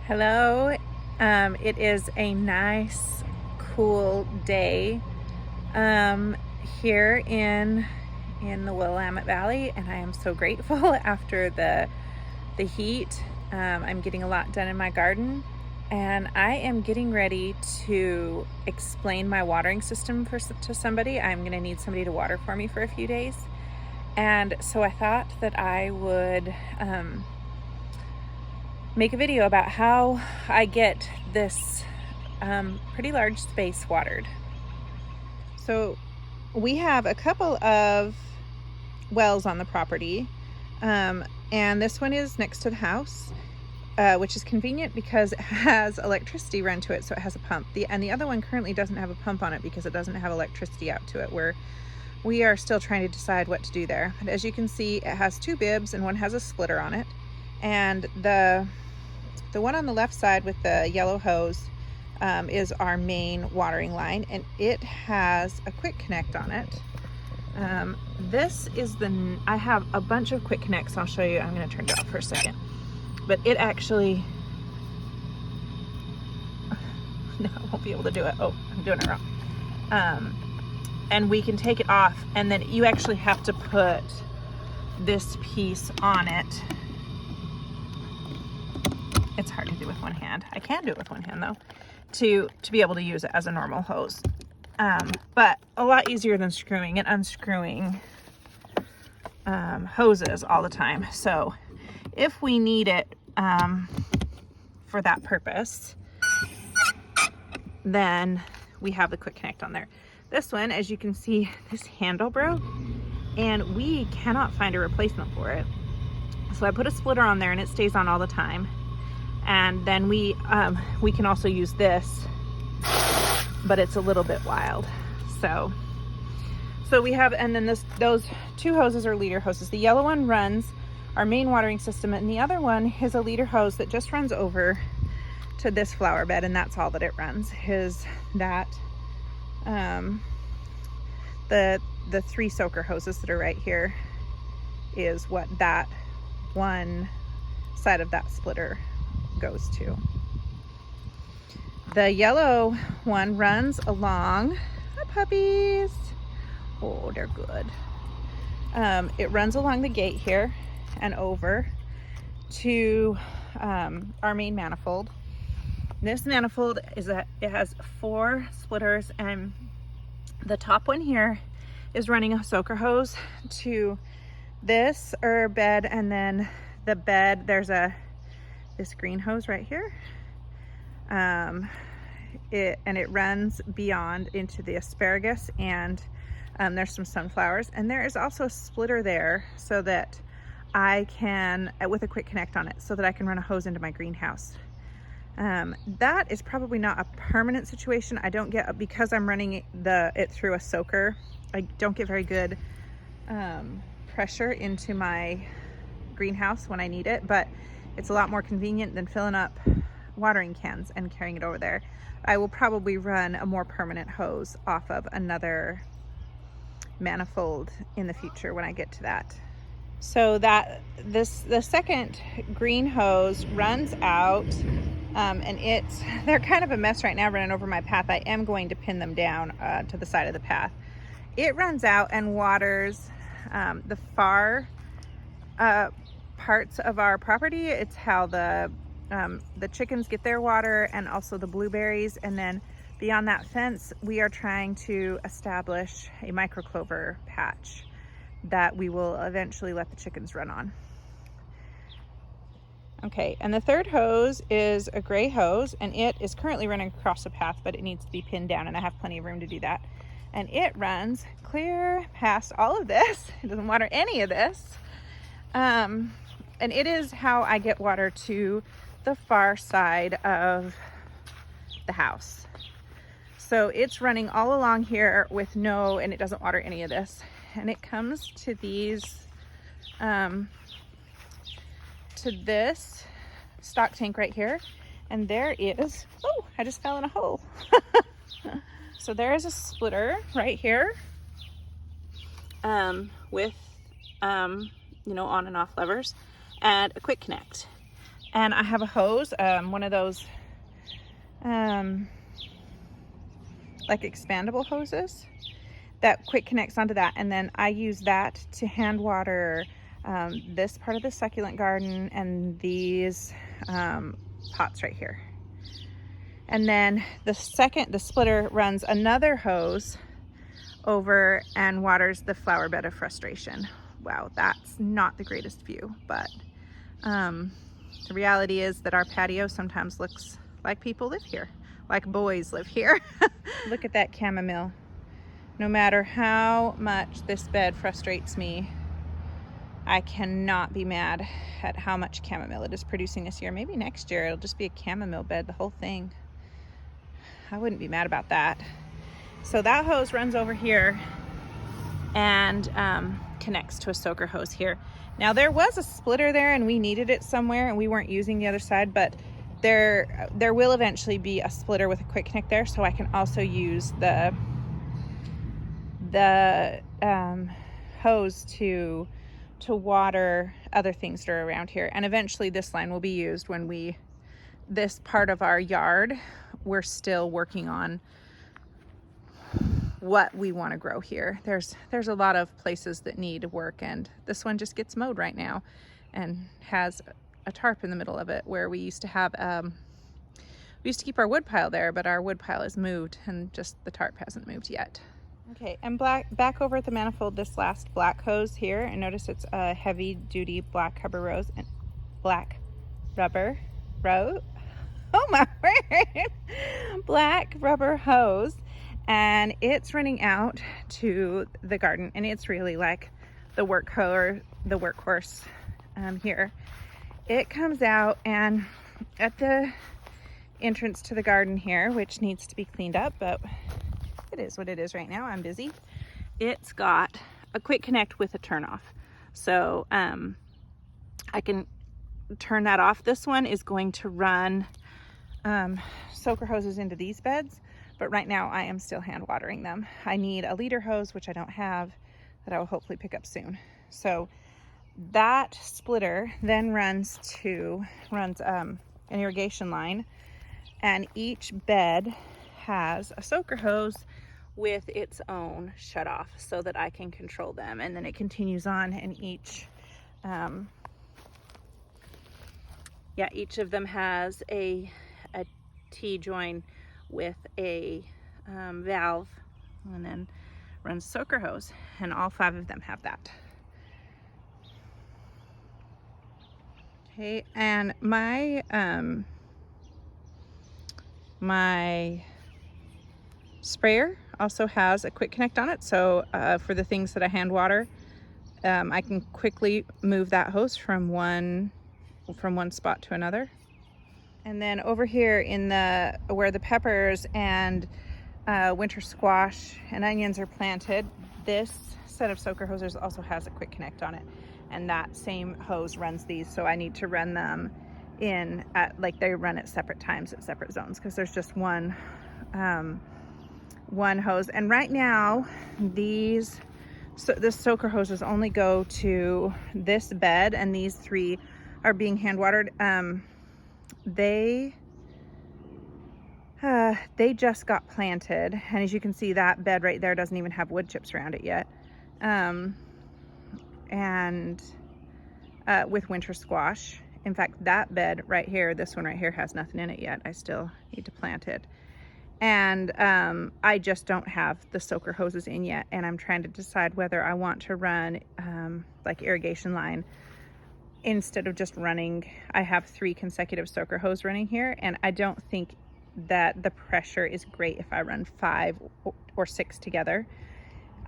Hello. It is a nice, cool day here in the Willamette Valley, and I am so grateful after the heat. I'm getting a lot done in my garden, and I am getting ready to explain my watering system to somebody. I'm going to need somebody to water for me for a few days, and so I thought that I would make a video about how I get this pretty large space watered. So we have a couple of wells on the property, and this one is next to the house, which is convenient because it has electricity run to it, so it has a pump. And the other one currently doesn't have a pump on it because it doesn't have electricity out to it. We are still trying to decide what to do there. But as you can see, it has two bibs and one has a splitter on it. And the one on the left side with the yellow hose is our main watering line, and it has a quick connect on it. I have a bunch of quick connects. I'll show you. I'm going to turn it off for a second. But it actually, no, I won't be able to do it. Oh, I'm doing it wrong. And we can take it off, and then you actually have to put this piece on it. It's hard to do with one hand. I can do it with one hand though, to be able to use it as a normal hose. But a lot easier than screwing and unscrewing hoses all the time. So if we need it for that purpose, then we have the quick connect on there. This one, as you can see, this handle broke and we cannot find a replacement for it. So I put a splitter on there and it stays on all the time. And then we can also use this, but it's a little bit wild. So we have, and then those two hoses are leader hoses. The yellow one runs our main watering system, and the other one is a leader hose that just runs over to this flower bed, and that's all that it runs. Is that the three soaker hoses that are right here is what that one side of that splitter goes to. The yellow one runs along, hi puppies, oh they're good. It runs along the gate here and over to our main manifold. This manifold it has 4 splitters, and the top one here is running a soaker hose to this herb bed, and then the bed there's this green hose right here. It runs beyond into the asparagus, and there's some sunflowers, and there is also a splitter there so that I can, with a quick connect on it, so that I can run a hose into my greenhouse. That is probably not a permanent situation. I don't get, because I'm running it through a soaker, I don't get very good pressure into my greenhouse when I need it, but it's a lot more convenient than filling up watering cans and carrying it over there. I will probably run a more permanent hose off of another manifold in the future when I get to that. So the second green hose runs out, and they're kind of a mess right now running over my path. I am going to pin them down to the side of the path. It runs out and waters the far parts of our property. It's how the chickens get their water, and also the blueberries. And then beyond that fence, we are trying to establish a microclover patch that we will eventually let the chickens run on. Okay, and the third hose is a gray hose, and it is currently running across the path, but it needs to be pinned down, and I have plenty of room to do that. And it runs clear past all of this. It doesn't water any of this. And it is how I get water to the far side of the house. So it's running all along here and it doesn't water any of this. And it comes to these, to this stock tank right here. And there is, oh, I just fell in a hole. So there is a splitter right here with, on and off levers, and a quick connect. And I have a hose, one of those like expandable hoses that quick connects onto that, and then I use that to hand water this part of the succulent garden and these pots right here. And then the splitter runs another hose over and waters the flower bed of frustration. Wow, that's not the greatest view, but the reality is that our patio sometimes looks like people live here, like boys live here. Look at that chamomile. No matter how much this bed frustrates me, I cannot be mad at how much chamomile it is producing this year. Maybe next year it'll just be a chamomile bed, the whole thing. I wouldn't be mad about that. So that hose runs over here and connects to a soaker hose here. Now there was a splitter there and we needed it somewhere and we weren't using the other side, but there will eventually be a splitter with a quick connect there, so I can also use the hose to water other things that are around here. And eventually this line will be used when this part of our yard, we're still working on what we want to grow here. There's a lot of places that need work, and this one just gets mowed right now and has a tarp in the middle of it, where we used to have we used to keep our wood pile there, but our wood pile is moved and just the tarp hasn't moved yet. Okay, and back over at the manifold, this last black hose here, and notice it's a heavy duty black rubber oh my word, black rubber hose, and it's running out to the garden, and it's really like the workhorse here. It comes out, and at the entrance to the garden here, which needs to be cleaned up, but it is what it is right now. I'm busy. It's got a quick connect with a turn off, so I can turn that off. This one is going to run soaker hoses into these beds, but right now I am still hand watering them. I need a leader hose, which I don't have, that I will hopefully pick up soon. So that splitter then runs an irrigation line, and each bed has a soaker hose with its own shut off so that I can control them, and then it continues on, and each of them has a T-join with a valve, and then runs soaker hose, and all 5 of them have that. Okay, and my sprayer also has a quick connect on it, so for the things that I hand water, I can quickly move that hose from one spot to another. And then over here in where the peppers and winter squash and onions are planted, this set of soaker hoses also has a quick connect on it, and that same hose runs these, so I need to run them in like they run at separate times at separate zones, because there's just one hose. And right now the soaker hoses only go to this bed, and these 3 are being hand watered. They just got planted, and as you can see, that bed right there doesn't even have wood chips around it yet, and with winter squash. In fact, that bed right here, this one right here, has nothing in it yet. I still need to plant it, and I just don't have the soaker hoses in yet, and I'm trying to decide whether I want to run like irrigation line instead of just running. I have 3 consecutive soaker hose running here, and I don't think that the pressure is great if I run 5 or 6 together.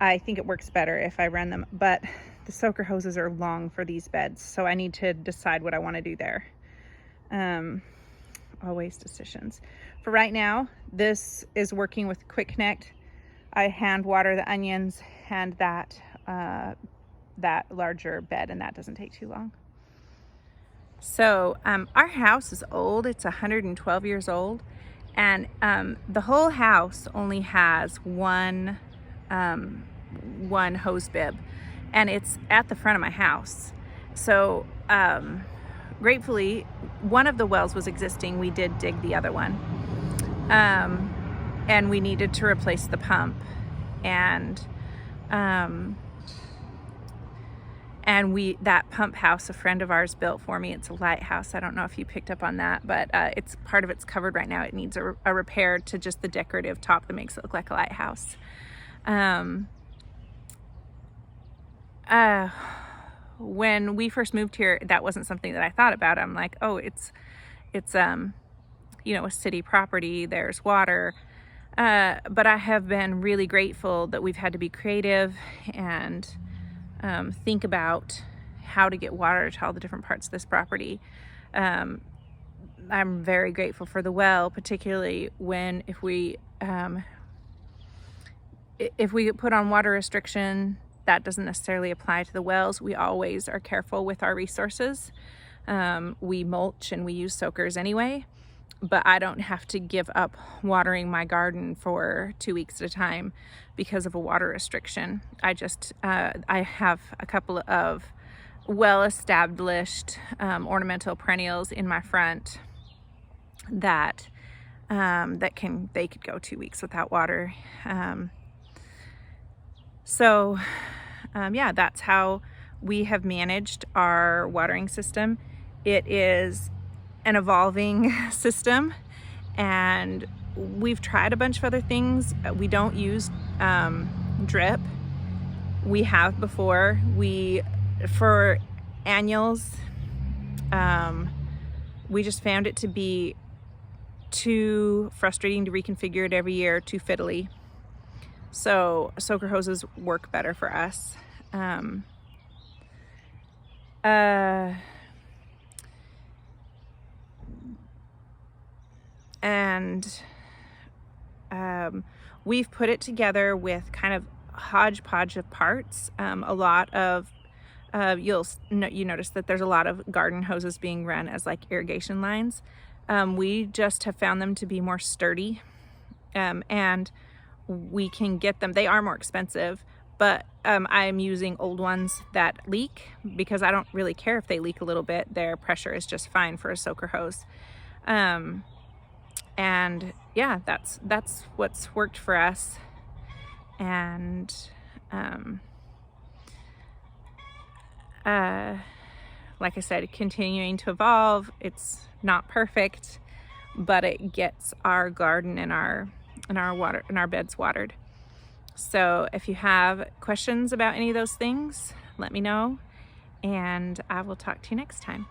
I think it works better if I run them, but the soaker hoses are long for these beds, so I need to decide what I want to do there. Always decisions. For right now, this is working with quick connect. I hand water the onions and that larger bed, and that doesn't take too long. So our house is old. It's 112 years old, and the whole house only has one hose bib, and it's at the front of my house. So gratefully, one of the wells was existing. We did dig the other one. And we needed to replace the pump. And that pump house a friend of ours built for me, it's a lighthouse. I don't know if you picked up on that, but it's part of it's covered right now. It needs a repair to just the decorative top that makes it look like a lighthouse. When we first moved here, that wasn't something that I thought about. I'm like, oh, it's you know, a city property, there's water. But I have been really grateful that we've had to be creative and think about how to get water to all the different parts of this property. I'm very grateful for the well, particularly if we put on water restriction. That doesn't necessarily apply to the wells. We always are careful with our resources. We mulch and we use soakers anyway, but I don't have to give up watering my garden for 2 weeks at a time because of a water restriction. I have a couple of well-established ornamental perennials in my front that they could go 2 weeks without water. Yeah, that's how we have managed our watering system. It is an evolving system, and we've tried a bunch of other things. We don't use drip. We have before. For annuals, we just found it to be too frustrating to reconfigure it every year, too fiddly. So soaker hoses work better for us. We've put it together with kind of hodgepodge of parts. A lot of you notice that there's a lot of garden hoses being run as like irrigation lines. We just have found them to be more sturdy, and we can get them. They are more expensive, but I'm using old ones that leak because I don't really care if they leak a little bit. Their pressure is just fine for a soaker hose. And yeah, that's what's worked for us. And like I said, continuing to evolve. It's not perfect, but it gets our garden and our beds watered. So if you have questions about any of those things, let me know, and I will talk to you next time.